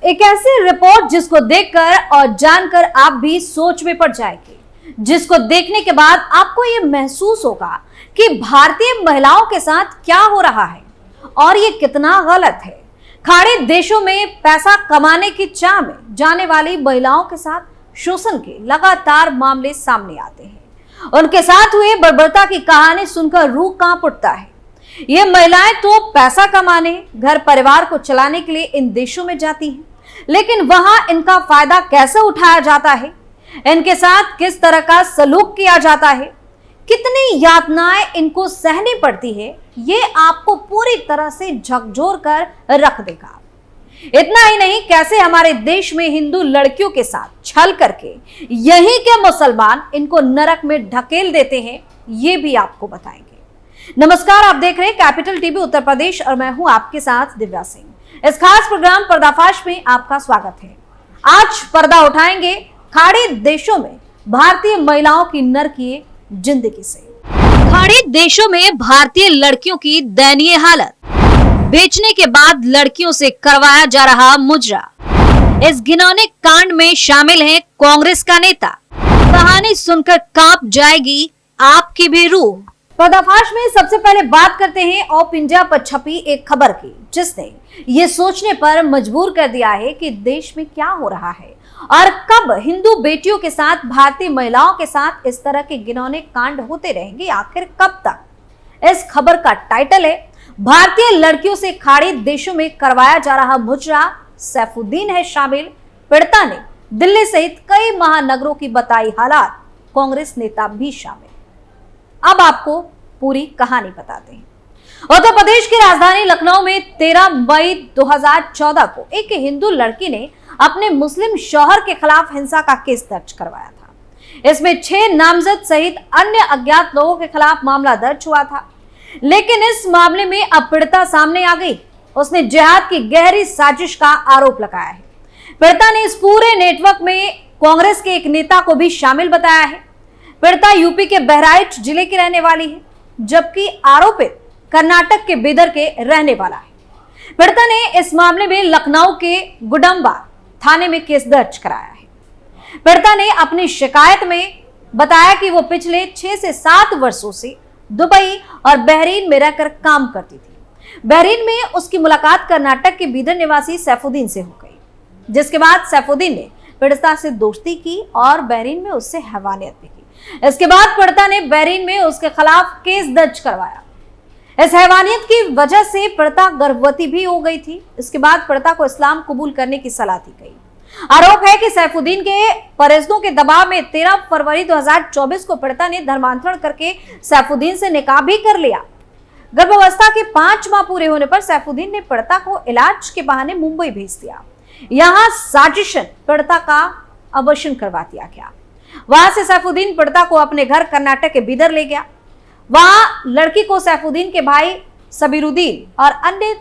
एक ऐसी रिपोर्ट जिसको देखकर और जानकर आप भी सोच में पड़ जाएंगे, जिसको देखने के बाद आपको ये महसूस होगा कि भारतीय महिलाओं के साथ क्या हो रहा है और ये कितना गलत है। खाड़ी देशों में पैसा कमाने की चाह में जाने वाली महिलाओं के साथ शोषण के लगातार मामले सामने आते हैं। उनके साथ हुए बर्बरता की कहानी सुनकर रूह कांप उठता है। ये महिलाएं तो पैसा कमाने, घर परिवार को चलाने के लिए इन देशों में जाती हैं, लेकिन वहां इनका फायदा कैसे उठाया जाता है, इनके साथ किस तरह का सलूक किया जाता है, कितनी यातनाएं इनको सहनी पड़ती है, ये आपको पूरी तरह से झकझोर कर रख देगा। इतना ही नहीं, कैसे हमारे देश में हिंदू लड़कियों के साथ छल करके यहीं के मुसलमान इनको नरक में ढकेल देते हैं, ये भी आपको बताएंगे। नमस्कार, आप देख रहे हैं कैपिटल टीवी उत्तर प्रदेश और मैं हूं आपके साथ दिव्या सिंह। इस खास प्रोग्राम पर्दाफाश में आपका स्वागत है। आज पर्दा उठाएंगे खाड़ी देशों में भारतीय महिलाओं की नरकीय जिंदगी से। खाड़ी देशों में भारतीय लड़कियों की दयनीय हालत, बेचने के बाद लड़कियों से करवाया जा रहा मुजरा। इस घिनौने कांड में शामिल है कांग्रेस का नेता। कहानी सुनकर कांप जाएगी आपकी भी रूह। पर्दाफाश में सबसे पहले बात करते हैं ऑफ इंडिया पर छपी एक खबर की, जिसने ये सोचने पर मजबूर कर दिया है कि देश में क्या हो रहा है और कब हिंदू बेटियों के साथ, भारतीय महिलाओं के साथ इस तरह के घिनौने कांड होते रहेंगे, आखिर कब तक। इस खबर का टाइटल है, भारतीय लड़कियों से खाड़ी देशों में करवाया जा रहा मुजरा, सैफुद्दीन है शामिल, पीड़िता ने दिल्ली सहित कई महानगरों की बताई हालात, कांग्रेस नेता भी शामिल। अब आपको पूरी कहानी बताते हैं। उत्तर प्रदेश की राजधानी लखनऊ में 13 मई 2014 को एक हिंदू लड़की ने अपने मुस्लिम शौहर के खिलाफ हिंसा का केस दर्ज करवाया था। इसमें 6 नामजद सहित अन्य अज्ञात लोगों के खिलाफ मामला दर्ज हुआ था, लेकिन इस मामले में अब पीड़िता सामने आ गई। उसने जिहाद की गहरी साजिश का आरोप लगाया है। पीड़िता ने इस पूरे नेटवर्क में कांग्रेस के एक नेता को भी शामिल बताया है। पीड़िता यूपी के बहराइच जिले की रहने वाली है, जबकि आरोपित कर्नाटक के बीदर के रहने वाला है। पीड़िता ने इस मामले में लखनऊ के गुडम्बा थाने में केस दर्ज कराया है। पीड़िता ने अपनी शिकायत में बताया कि वो पिछले 6 से 7 वर्षों से दुबई और बहरीन में रहकर काम करती थी। बहरीन में उसकी मुलाकात कर्नाटक के बीदर निवासी सैफुद्दीन से हो गई, जिसके बाद सैफुद्दीन ने पीड़िता से दोस्ती की और बहरीन में उससे हैवानियत भी की। इसके बाद पीड़िता ने बहरीन में उसके खिलाफ केस दर्ज करवाया। इस हैवानियत की वजह से पीड़िता गर्भवती भी हो गई थी। इसके बाद पीड़िता को इस्लाम कबूल करने की सलाह दी गई। आरोप है कि सैफुद्दीन के परिजनों के दबाव में 13 फरवरी 2024 को पीड़िता ने धर्मांतरण करके सैफुद्दीन से निकाह भी कर लिया। गर्भावस्था के 5 माह पूरे होने पर सैफुद्दीन ने पीड़िता को इलाज के बहाने मुंबई भेज दिया। यहाँ साजिशन पीड़िता का अबॉर्शन करवा दिया गया। वहां से सैफुद्दीन पीड़िता को अपने घर कर्नाटक के बीदर ले गया। वहां लड़की को सैफुद्दीन के भाई सबीरुद्दीन और अन्य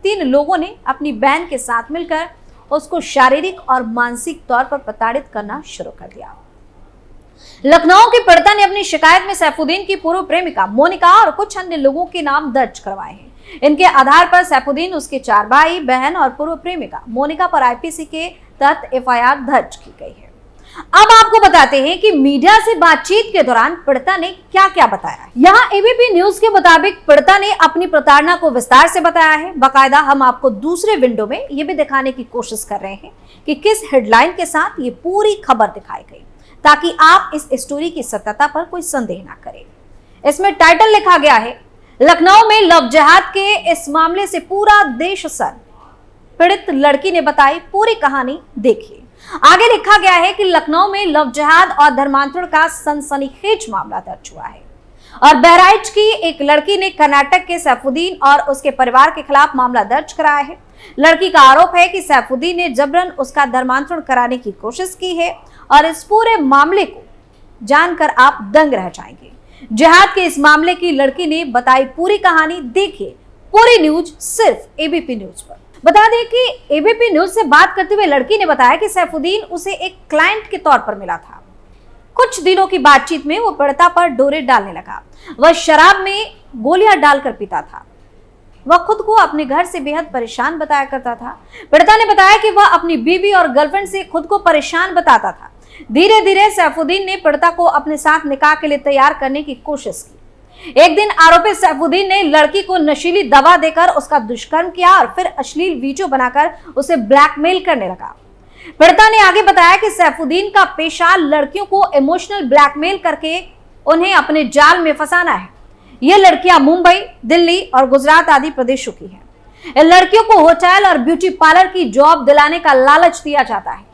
3 लोगों ने अपनी बहन के साथ मिलकर उसको शारीरिक और मानसिक तौर पर प्रताड़ित करना शुरू कर दिया। लखनऊ की पीड़िता ने अपनी शिकायत में सैफुद्दीन की पूर्व प्रेमिका मोनिका और कुछ अन्य लोगों के नाम दर्ज करवाए हैं। इनके आधार पर सैफुद्दीन, उसके 4 भाई बहन और पूर्व प्रेमिका मोनिका पर आईपीसी के तहत एफआईआर दर्ज की गई है। अब आपको बताते हैं कि मीडिया से बातचीत के दौरान पीड़िता ने क्या क्या बताया। यहाँ एबीपी न्यूज के मुताबिक पीड़िता ने अपनी प्रताड़ना को विस्तार से बताया है। बाकायदा हम आपको दूसरे विंडो में ये भी दिखाने की कोशिश कर रहे हैं कि किस हेडलाइन के साथ ये पूरी खबर दिखाई गई, ताकि आप इस स्टोरी की सत्यता पर कोई संदेह ना करें। इसमें टाइटल लिखा गया है, लखनऊ में लव जिहाद के इस मामले से पूरा देश सन्न, पीड़ित लड़की ने बताई पूरी कहानी। देखिए, आगे लिखा गया है कि लखनऊ में लव जिहाद और धर्मांतरण का सनसनीखेज मामला दर्ज हुआ है और बहराइच की एक लड़की ने कर्नाटक के सैफुद्दीन और उसके परिवार के खिलाफ मामला दर्ज कराया है। लड़की का आरोप है कि सैफुद्दीन ने जबरन उसका धर्मांतरण कराने की कोशिश की है और इस पूरे मामले को जानकर आप दंग रह जाएंगे। जिहाद के इस मामले की लड़की ने बताई पूरी कहानी। देखिए पूरी न्यूज सिर्फ एबीपी न्यूज पर। बता दें कि एबीपी न्यूज से बात करते हुए लड़की ने बताया कि सैफुद्दीन उसे एक क्लाइंट के तौर पर मिला था। कुछ दिनों की बातचीत में वो पीड़िता पर डोरे डालने लगा। वह शराब में गोलियां डालकर पीता था। वह खुद को अपने घर से बेहद परेशान बताया करता था। पीड़िता ने बताया कि वह अपनी बीवी और गर्लफ्रेंड से खुद को परेशान बताता था। धीरे धीरे सैफुद्दीन ने पीड़िता को अपने साथ निकाह के लिए तैयार करने की कोशिश की। एक दिन आरोपी सैफुद्दीन ने लड़की को नशीली दवा देकर उसका दुष्कर्म किया और फिर अश्लील वीडियो बनाकर उसे ब्लैकमेल करने लगा। पीड़िता ने आगे बताया कि सैफुद्दीन का पेशा लड़कियों को इमोशनल ब्लैकमेल करके उन्हें अपने जाल में फंसाना है। ये लड़कियां मुंबई, दिल्ली और गुजरात आदि प्रदेशों की हैं। इन लड़कियों को होटल और ब्यूटी पार्लर की जॉब दिलाने का लालच दिया जाता है।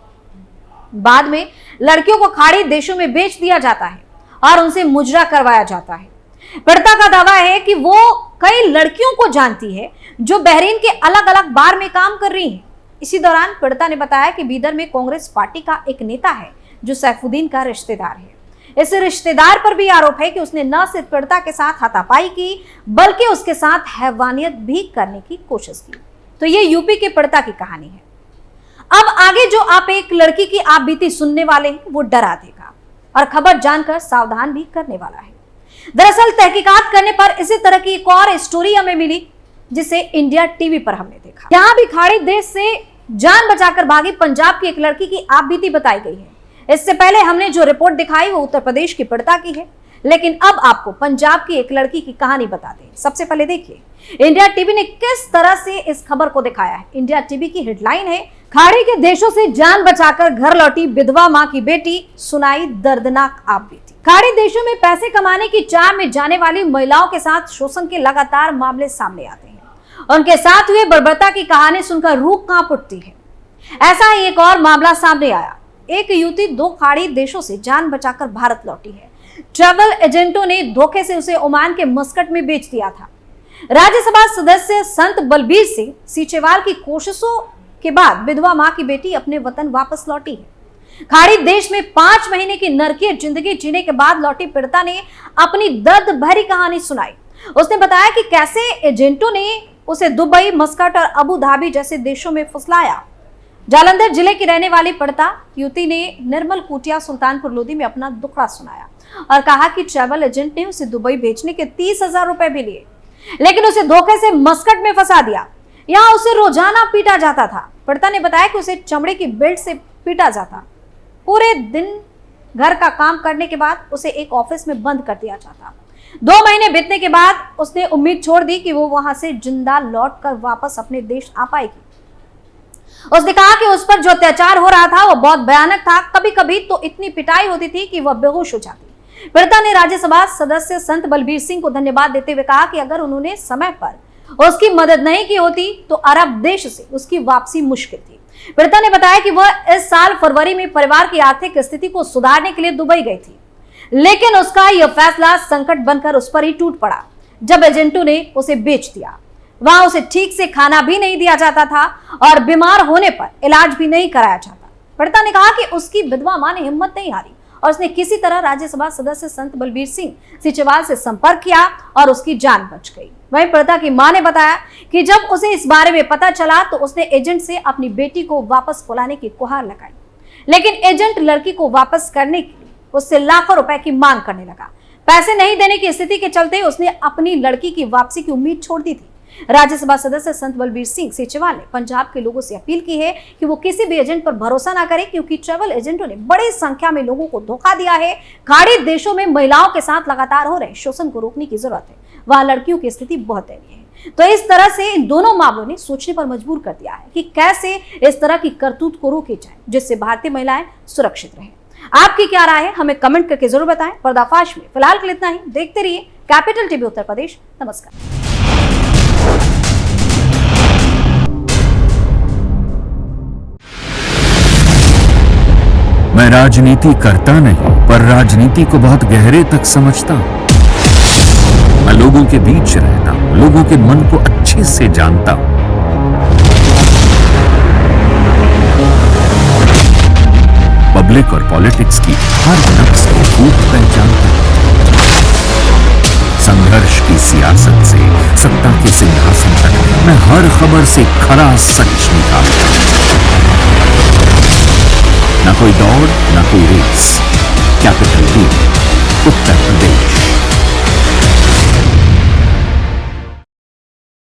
बाद में लड़कियों को खाड़ी देशों में बेच दिया जाता है और उनसे मुजरा करवाया जाता है। पीड़िता का दावा है कि वो कई लड़कियों को जानती है जो बहरीन के अलग अलग बार में काम कर रही हैं। इसी दौरान पीड़िता ने बताया कि बीदर में कांग्रेस पार्टी का एक नेता है जो सैफुद्दीन का रिश्तेदार है। इस रिश्तेदार पर भी आरोप है कि उसने न सिर्फ पीड़िता के साथ हाथापाई की बल्कि उसके साथ हैवानियत भी करने की कोशिश की। तो ये यूपी के पीड़िता की कहानी है। अब आगे जो आप एक लड़की की आप बीती सुनने वाले हैं वो डरा देगा और खबर जानकर सावधान भी करने वाला है। दरअसल तहकीकात करने पर इसी तरह की एक और स्टोरी हमें मिली जिसे इंडिया टीवी पर हमने देखा। यहाँ भी खाड़ी देश से जान बचाकर भागी पंजाब की एक लड़की की आप बीती बताई गई है। इससे पहले हमने जो रिपोर्ट दिखाई वो उत्तर प्रदेश की पीड़िता की है, लेकिन अब आपको पंजाब की एक लड़की की कहानी बताते हैं। सबसे पहले देखिए इंडिया टीवी ने किस तरह से इस खबर को दिखाया है। इंडिया टीवी की हेडलाइन है, खाड़ी के देशों से जान बचाकर घर लौटी विधवा मां की बेटी, सुनाई दर्दनाक आप बीती। खाड़ी देशों में पैसे कमाने की चाह में जाने वाली महिलाओं के साथ शोषण के लगातार मामले सामने आते हैं। उनके साथ हुए बर्बरता की कहानी सुनकर रूह कांप उठती है। ऐसा ही एक और मामला सामने आया। एक युवती 2 खाड़ी देशों से जान बचाकर भारत लौटी है। ट्रैवल एजेंटों ने धोखे से उसे ओमान के मस्कट में बेच दिया था। राज्यसभा सदस्य संत बलबीर सिंह सीचेवाल की कोशिशों के बाद विधवा मां की बेटी अपने वतन वापस लौटी है। खाड़ी देश में 5 महीने की नरकीय जिंदगी जीने के बाद लौटी पीड़िता ने अपनी दर्द भरी कहानी सुनाई। उसने बताया कि कैसे एजेंटों ने उसे दुबई, मस्कट और अबू धाबी जैसे देशों में फुसलाया। जालंधर जिले की रहने वाली पीड़िता युवती ने निर्मल कुटिया सुल्तानपुर लोधी में अपना दुखड़ा सुनाया और कहा कि ट्रैवल एजेंट ने उसे दुबई भेजने के 30,000 रुपए भी लिए, लेकिन उसे धोखे से मस्कट में फंसा दिया। यहाँ उसे रोजाना पीटा जाता था। पीड़िता ने बताया कि उसे चमड़े की बेल्ट से पीटा जाता। पूरे दिन घर का काम करने के बाद उसे एक ऑफिस में बंद कर दिया जाता। 2 महीने बीतने के बाद उसने उम्मीद छोड़ दी कि वो वहां से जिंदा लौट कर वापस अपने देश आ पाएगी। उसने कहा कि उस पर जो अत्याचार हो रहा था वो बहुत भयानक था। कभी कभी तो इतनी पिटाई होती थी कि वह बेहोश हो जाती। पीड़िता ने राज्यसभा सदस्य संत बलबीर सिंह को धन्यवाद देते हुए कहा कि अगर उन्होंने समय पर उसकी मदद नहीं की होती तो अरब देश से उसकी वापसी मुश्किल थी। पीड़िता ने बताया कि वह इस साल फरवरी में परिवार की आर्थिक स्थिति को सुधारने के लिए दुबई गई थी, लेकिन उसका यह फैसला संकट बनकर उस पर ही टूट पड़ा जब एजेंटों ने उसे बेच दिया। वहां उसे ठीक से खाना भी नहीं दिया जाता था और बीमार होने पर इलाज भी नहीं कराया जाता। पीड़िता ने कहा कि उसकी विधवा मां ने हिम्मत नहीं हारी और उसने किसी तरह राज्यसभा सदस्य संत बलबीर सिंह सीचेवाल से संपर्क किया और उसकी जान बच गई। वहीं पीड़िता की मां ने बताया कि जब उसे इस बारे में पता चला तो उसने एजेंट से अपनी बेटी को वापस बुलाने की गुहार लगाई, लेकिन एजेंट लड़की को वापस करने के लिए उससे लाखों रुपए की मांग करने लगा। पैसे नहीं देने की स्थिति के चलते उसने अपनी लड़की की वापसी की उम्मीद छोड़ दी थी। राज्यसभा सदस्य संत बलबीर सिंह सीचेवाल ने पंजाब के लोगों से अपील की है कि वो किसी भी एजेंट पर भरोसा ना करें, क्योंकि ट्रैवल एजेंटों ने बड़ी संख्या में लोगों को धोखा दिया है। खाड़ी देशों में महिलाओं के साथ लगातार हो रहे शोषण को रोकने की जरूरत है। वहां लड़कियों की स्थिति बहुत दयनीय है। तो इस तरह से इन दोनों मामलों ने सोचने पर मजबूर कर दिया है कि कैसे इस तरह की करतूत को रोकी जाए जिससे भारतीय महिलाएं सुरक्षित रहें। आपकी क्या राय है हमें कमेंट करके जरूर बताएं। पर्दाफाश में फिलहाल के लिए इतना ही। देखते रहिए कैपिटल टीवी उत्तर प्रदेश। नमस्कार। मैं राजनीति करता नहीं, पर राजनीति को बहुत गहरे तक समझता हूं। मैं लोगों के बीच रहता हूं, लोगों के मन को अच्छे से जानता हूं। पब्लिक और पॉलिटिक्स की हर नक्श को खूब पहचानता हूं। संघर्ष की सियासत से सत्ता के सिंहासन तक मैं हर खबर से खरा सच निकालता हूं। ना कोई दौड़, ना कोई race. Capital TV, Uttar Pradesh.